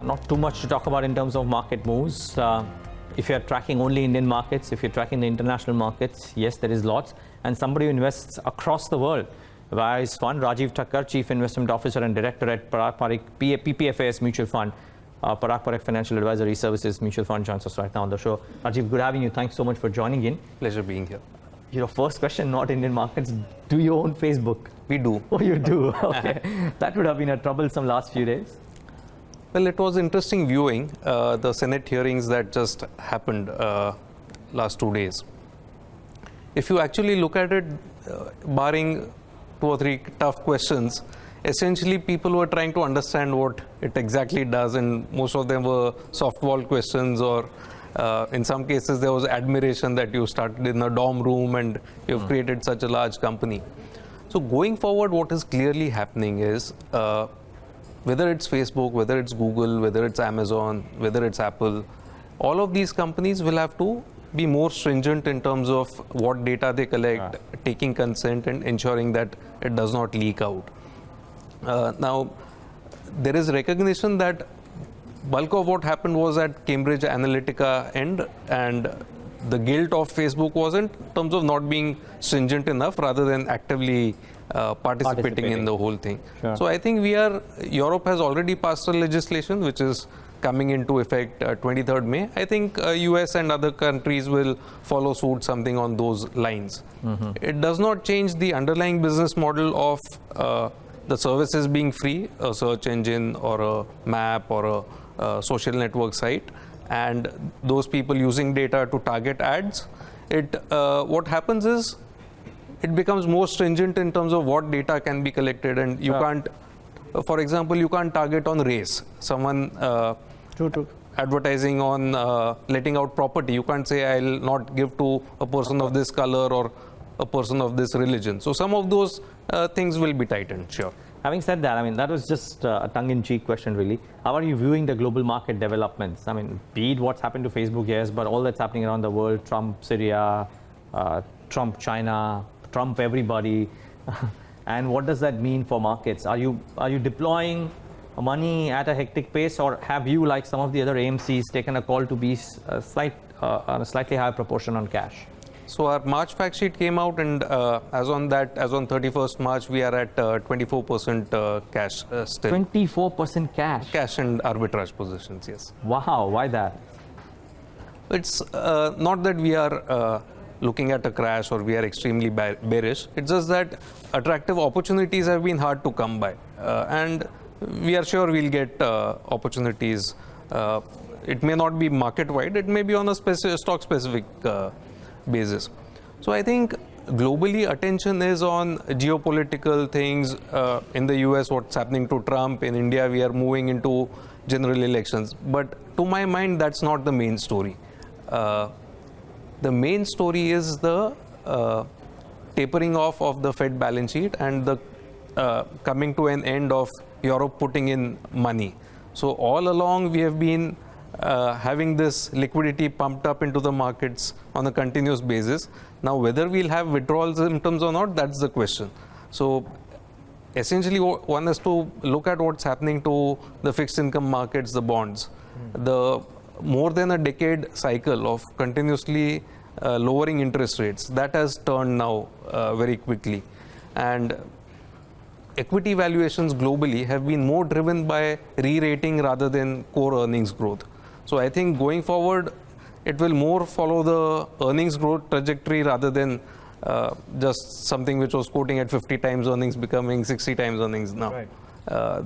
not too much to talk about in terms of market moves. If you're tracking only Indian markets, if you're tracking the international markets, yes, there is lots. And somebody who invests across the world via his fund, Rajeev Thakkar, Chief Investment Officer and Director at PPFAS Mutual Fund, Parag Financial Advisory Services Mutual Fund, joins us right now on the show. Rajeev, good having you. Thanks so much for joining in. Pleasure being here. Your first question, not Indian markets. Do you own Facebook? We do. Oh, you do? Okay. That would have been a troublesome last few days. Well, it was interesting viewing the Senate hearings that just happened last 2 days. If you actually look at it, barring 2 or 3 tough questions, essentially people were trying to understand what it exactly does, and most of them were softball questions, or in some cases there was admiration that you started in a dorm room and you've created such a large company. So going forward, what is clearly happening is whether it's Facebook, whether it's Google, whether it's Amazon, whether it's Apple, all of these companies will have to be more stringent in terms of what data they collect, taking consent and ensuring that it does not leak out. Now, there is recognition that bulk of what happened was at Cambridge Analytica end, and the guilt of Facebook was in terms of not being stringent enough rather than actively participating in the whole thing. Sure. So I think Europe has already passed a legislation which is coming into effect 23rd May. I think US and other countries will follow suit, something on those lines. It does not change the underlying business model of the services being free, a search engine or a map or a social network site, and those people using data to target ads. What happens is it becomes more stringent in terms of what data can be collected, and you can't, for example, you can't target on race. Someone advertising on letting out property, you can't say I'll not give to a person of this color or a person of this religion. So some of those things will be tightened, sure. Having said that, I mean, that was just a tongue-in-cheek question, really. How are you viewing the global market developments? I mean, be it what's happened to Facebook, yes, but all that's happening around the world, Trump, Syria, Trump, China, Trump, everybody. And what does that mean for markets? Are you deploying money at a hectic pace, or have you, like some of the other AMCs, taken a call to be a slightly higher proportion on cash? So our March fact sheet came out, and as on 31st March, we are at 24% cash still. 24% cash? Cash and arbitrage positions, yes. Wow, why that? It's not that we are looking at a crash or we are extremely bearish. It's just that attractive opportunities have been hard to come by. And we are sure we'll get opportunities. It may not be market-wide, it may be on a stock-specific basis. So I think globally attention is on geopolitical things. In the US, what's happening to Trump. In India, we are moving into general elections. But to my mind, that's not the main story. The main story is the tapering off of the Fed balance sheet and the coming to an end of Europe putting in money. So all along we have been having this liquidity pumped up into the markets on a continuous basis. Now whether we'll have withdrawal symptoms or not, that's the question. So essentially one has to look at what's happening to the fixed income markets, the bonds. The more than a decade cycle of continuously lowering interest rates, that has turned now very quickly. And equity valuations globally have been more driven by re-rating rather than core earnings growth. So I think going forward, it will more follow the earnings growth trajectory rather than just something which was quoting at 50 times earnings becoming 60 times earnings now. Right.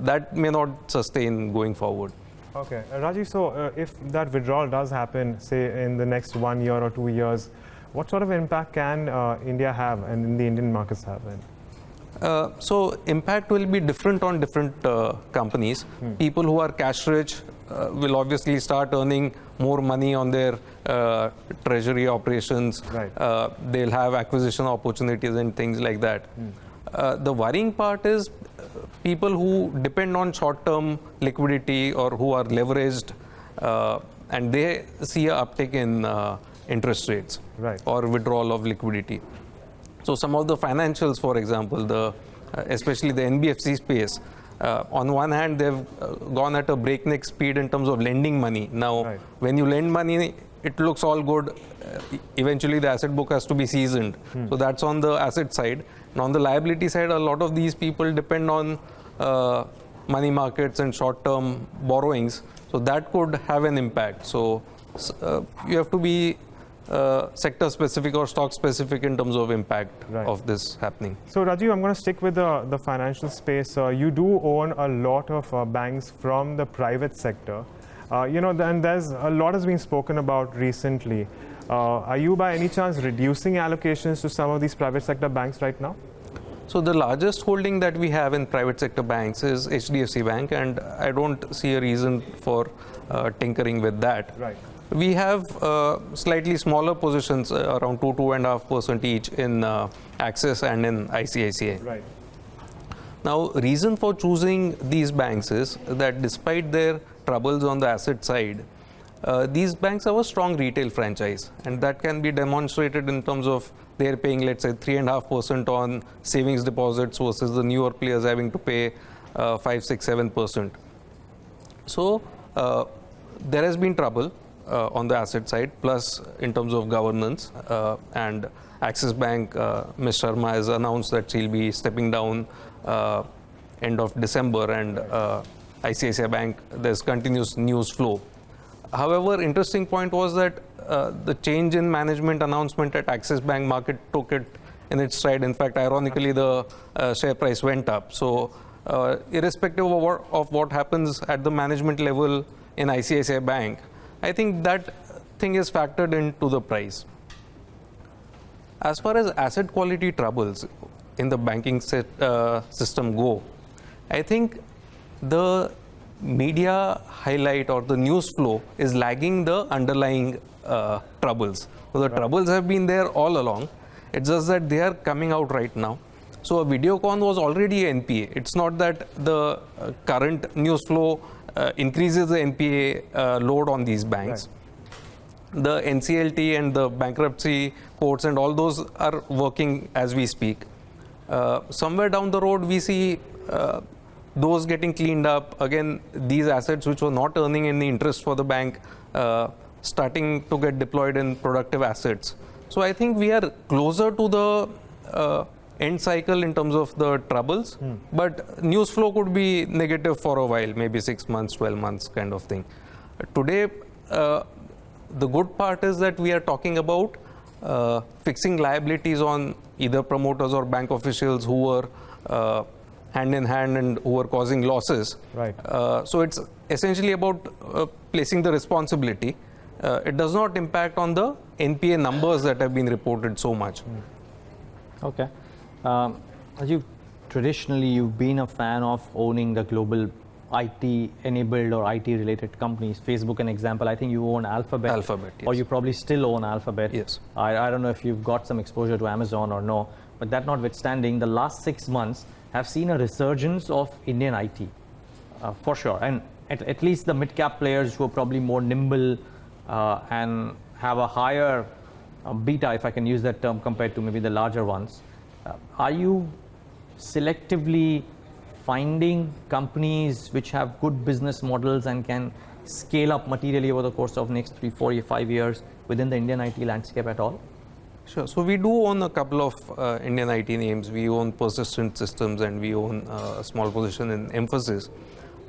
That may not sustain going forward. Okay, Rajeev, so if that withdrawal does happen, say in the next 1 year or 2 years, what sort of impact can India have and in the Indian markets have? So impact will be different on different companies. People who are cash rich will obviously start earning more money on their treasury operations. Right. They'll have acquisition opportunities and things like that. The worrying part is people who depend on short-term liquidity or who are leveraged and they see an uptick in interest rates or withdrawal of liquidity. So some of the financials, for example, especially the NBFC space, On one hand, they've gone at a breakneck speed in terms of lending money. Now, Right. when you lend money, it looks all good. Eventually, the asset book has to be seasoned. So that's on the asset side. And on the liability side, a lot of these people depend on money markets and short-term borrowings. So that could have an impact. So you have to be sector specific or stock specific in terms of impact Right. of this happening. So Rajeev, I'm going to stick with the financial space. You do own a lot of banks from the private sector. And there's a lot has been spoken about recently. Are you by any chance reducing allocations to some of these private sector banks right now? So the largest holding that we have in private sector banks is HDFC Bank, and I don't see a reason for tinkering with that. Right. We have slightly smaller positions, around 2.5% each in Axis and in ICICI. Right. Now, reason for choosing these banks is that despite their troubles on the asset side, these banks have a strong retail franchise, and that can be demonstrated in terms of they're paying, let's say, 3.5% on savings deposits versus the newer players having to pay 5, 6, 7%. So there has been trouble on the asset side, plus in terms of governance, and Axis Bank, Ms. Sharma has announced that she'll be stepping down end of December, and ICICI Bank, there's continuous news flow. However, interesting point was that the change in management announcement at Axis Bank market took it in its stride. In fact, ironically, the share price went up. So irrespective of what happens at the management level in ICICI Bank, I think that thing is factored into the price. As far as asset quality troubles in the banking system go, I think the media highlight or the news flow is lagging the underlying troubles. So the troubles have been there all along. It's just that they are coming out right now. So a Videocon was already a NPA. It's not that the current news flow increases the NPA load on these banks. Right. The NCLT and the bankruptcy courts and all those are working as we speak. Somewhere down the road, we see those getting cleaned up. Again, these assets which were not earning any interest for the bank starting to get deployed in productive assets. So I think we are closer to the end cycle in terms of the troubles, but news flow could be negative for a while, maybe 6 months, 12 months kind of thing. Today, the good part is that we are talking about fixing liabilities on either promoters or bank officials who were hand in hand and who are causing losses. Right. So it's essentially about placing the responsibility. It does not impact on the NPA numbers that have been reported so much. Okay. Traditionally, you've been a fan of owning the global IT-enabled or IT-related companies. Facebook, an example, I think you own Alphabet. Alphabet, yes. Or you probably still own Alphabet. Yes. I don't know if you've got some exposure to Amazon or no, but that notwithstanding, the last 6 months have seen a resurgence of Indian IT, for sure. And at least the mid-cap players who are probably more nimble and have a higher beta, if I can use that term, compared to maybe the larger ones. Are you selectively finding companies which have good business models and can scale up materially over the course of next 3, 4, 5 years within the Indian IT landscape at all? Sure. So we do own a couple of Indian IT names. We own Persistent Systems and we own a small position in Emphasis.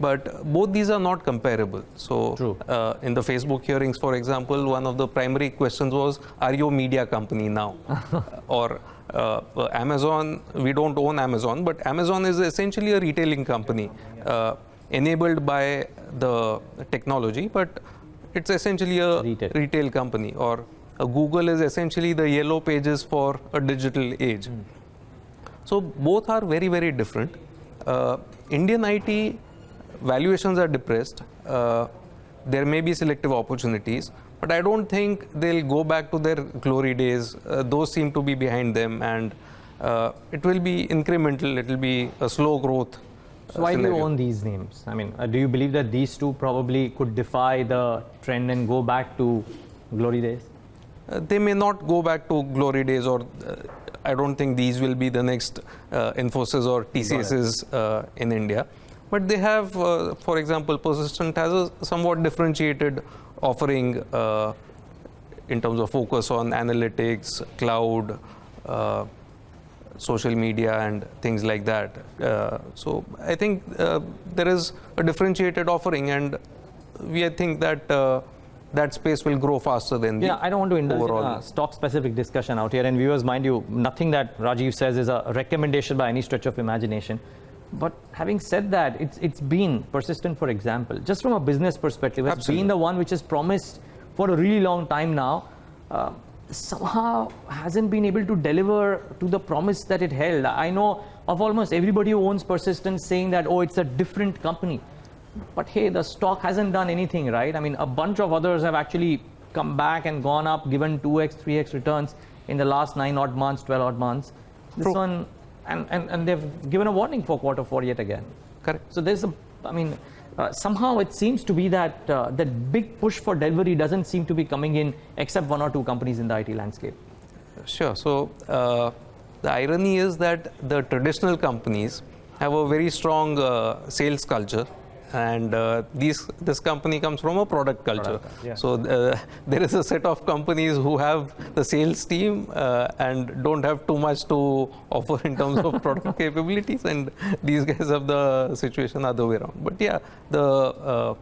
But both these are not comparable. So in the Facebook hearings, for example, one of the primary questions was, are you a media company now? Or Amazon, we don't own Amazon, but Amazon is essentially a retailing company enabled by the technology, but it's essentially a retail company. Or Google is essentially the yellow pages for a digital age. So both are very, very different. Indian IT valuations are depressed. There may be selective opportunities, but I don't think they'll go back to their glory days. Those seem to be behind them, and it will be incremental. It will be a slow growth. So why do you own these names? I mean, do you believe that these two probably could defy the trend and go back to glory days? They may not go back to glory days, or I don't think these will be the next Infosys or TCSs in India. but they have, for example, Persistent has a somewhat differentiated offering in terms of focus on analytics, cloud, social media, and things like that. So I think there is a differentiated offering, and we think that that space will grow faster than the I don't want to indulge in overall a stock-specific discussion out here. And viewers, mind you, nothing that Rajeev says is a recommendation by any stretch of imagination. But having said that, it's been Persistent, for example, just from a business perspective, has been the one which has promised for a really long time now. Somehow hasn't been able to deliver to the promise that it held. I know of almost everybody who owns Persistent saying that, oh, it's a different company. But hey, the stock hasn't done anything, right? I mean, a bunch of others have actually come back and gone up, given 2x, 3x returns in the last 9 odd months, 12 odd months. This one, and they've given a warning for Q4 yet again. Correct. So there's somehow it seems to be that that big push for delivery doesn't seem to be coming in, except 1 or 2 companies in the IT landscape. Sure. So the irony is that the traditional companies have a very strong sales culture, and this company comes from a product culture. So there is a set of companies who have the sales team and don't have too much to offer in terms of product capabilities, and these guys have the situation other way around. But yeah, the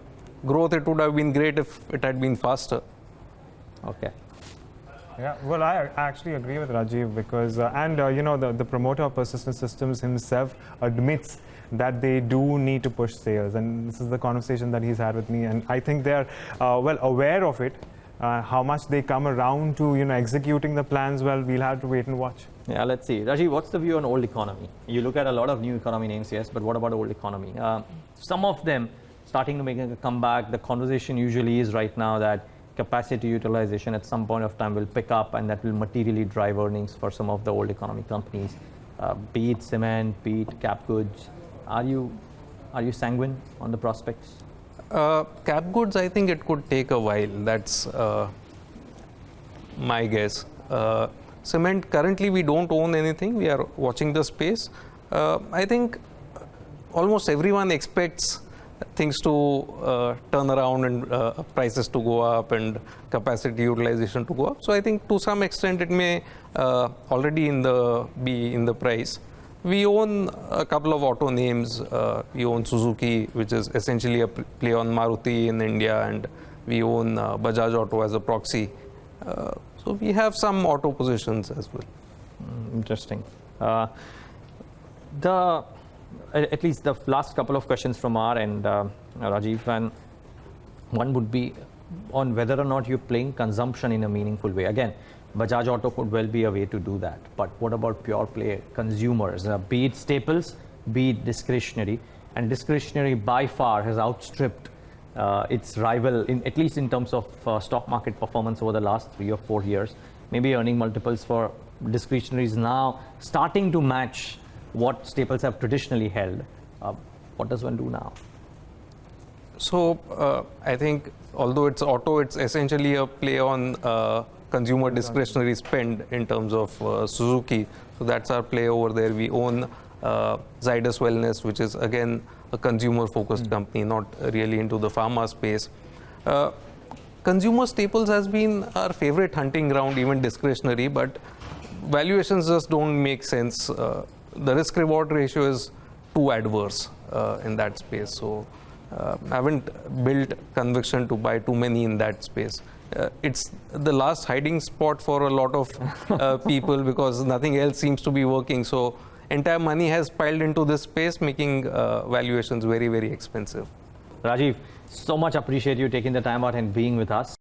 growth, it would have been great if it had been faster. Okay. Yeah, well, I actually agree with Rajeev because, the promoter of Persistent Systems himself admits that they do need to push sales, and this is the conversation that he's had with me, and I think they're well aware of it. How much they come around to executing the plans, well, we'll have to wait and watch. Yeah, let's see. Rajeev, what's the view on old economy? You look at a lot of new economy names, yes, but what about old economy? Some of them starting to make a comeback. The conversation usually is right now that capacity utilization at some point of time will pick up, and that will materially drive earnings for some of the old economy companies, be it cement, be it cap goods. Are you sanguine on the prospects? Cap goods, I think it could take a while. That's my guess. Cement, currently we don't own anything. We are watching the space. I think almost everyone expects things to turn around and prices to go up and capacity utilization to go up. So I think to some extent it may already be in the price. We own a couple of auto names. We own Suzuki, which is essentially a play on Maruti in India, and we own Bajaj Auto as a proxy. So we have some auto positions as well. Interesting. At least the last couple of questions from our end, Rajeev, and one would be on whether or not you're playing consumption in a meaningful way. Again, Bajaj Auto could well be a way to do that. But what about pure play consumers? Be it staples, be it discretionary. And discretionary by far has outstripped its rival, at least in terms of stock market performance over the last 3 or 4 years. Maybe earning multiples for discretionary is now starting to match what staples have traditionally held. What does one do now? So I think although it's auto, it's essentially a play on consumer discretionary spend in terms of Suzuki. So that's our play over there. We own Zydus Wellness, which is again a consumer-focused company, not really into the pharma space. Consumer staples has been our favorite hunting ground, even discretionary, but valuations just don't make sense. The risk-reward ratio is too adverse in that space. So I haven't built conviction to buy too many in that space. It's the last hiding spot for a lot of people because nothing else seems to be working. So entire money has piled into this space, making valuations very, very expensive. Rajeev, so much appreciate you taking the time out and being with us.